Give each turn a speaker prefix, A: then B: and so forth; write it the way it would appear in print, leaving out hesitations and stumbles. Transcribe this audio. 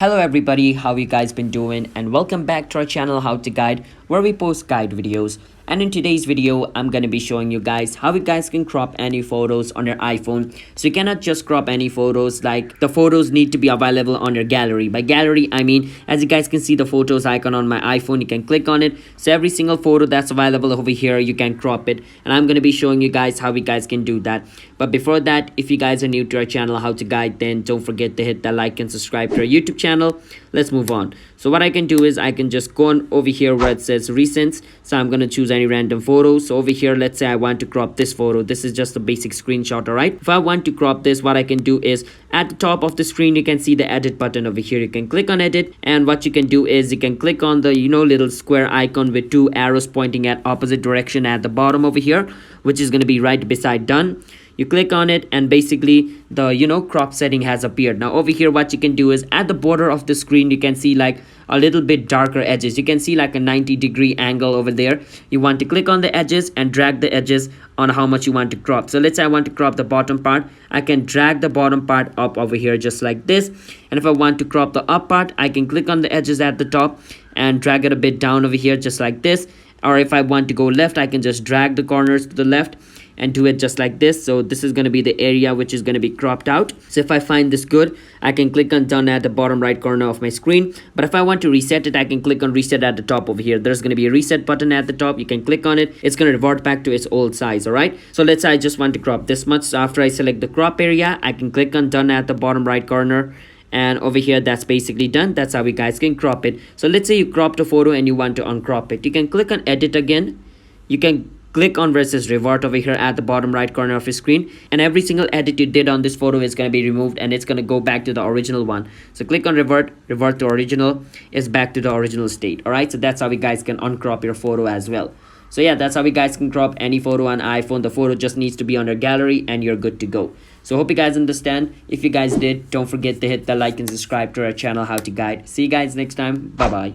A: Hello everybody, how you guys been doing, and welcome back to our channel How to Guide, where we post guide videos. And in today's video I'm gonna be showing you guys how you guys can crop any photos on your iPhone. So you cannot just crop any photos, like the photos need to be available on your gallery. By gallery I mean, as you guys can see the photos icon on my iPhone, you can click on it. So every single photo that's available over here, you can crop it, and I'm gonna be showing you guys how you guys can do that. But before that, if you guys are new to our channel How to Guide, then don't forget to hit that like and subscribe to our YouTube channel. Let's move on. So what I can do is I can just go on over here where it says recents. So I'm going to choose any random photo. So over here, let's say I want to crop this photo. This is just a basic screenshot. All right, if I want to crop this, what I can do is at the top of the screen you can see the edit button over here. You can click on edit, and what you can do is you can click on the little square icon with two arrows pointing at opposite direction at the bottom over here, which is going to be right beside done. You click on it, and basically the crop setting has appeared. Now over here what you can do is at the border of the screen you can see like a little bit darker edges. You can see like a 90-degree angle over there. You want to click on the edges and drag the edges on how much you want to crop. So let's say I want to crop the bottom part. I can drag the bottom part up over here just like this, and if I want to crop the up part, I can click on the edges at the top and drag it a bit down over here just like this. Or if I want to go left, I can just drag the corners to the left and do it just like this. So this is going to be the area which is going to be cropped out. So if I find this good, I can click on done at the bottom right corner of my screen. But if I want to reset it, I can click on reset at the top over here. There's going to be a reset button at the top. You can click on it. It's going to revert back to its old size. All right, so let's say I just want to crop this much. So after I select the crop area, I can click on done at the bottom right corner, and over here that's basically done. That's how you guys can crop it. So let's say you cropped a photo and you want to uncrop it. You can click on edit again. You can click on where it says revert over here at the bottom right corner of your screen, and every single edit you did on this photo is going to be removed and it's going to go back to the original one. So click on revert to original, is back to the original state. All right, so that's how you guys can uncrop your photo as well. So yeah, that's how you guys can crop any photo on iPhone. The photo just needs to be on your gallery and you're good to go. So hope you guys understand. If you guys did, don't forget to hit the like and subscribe to our channel How to Guide. See you guys next time. Bye bye.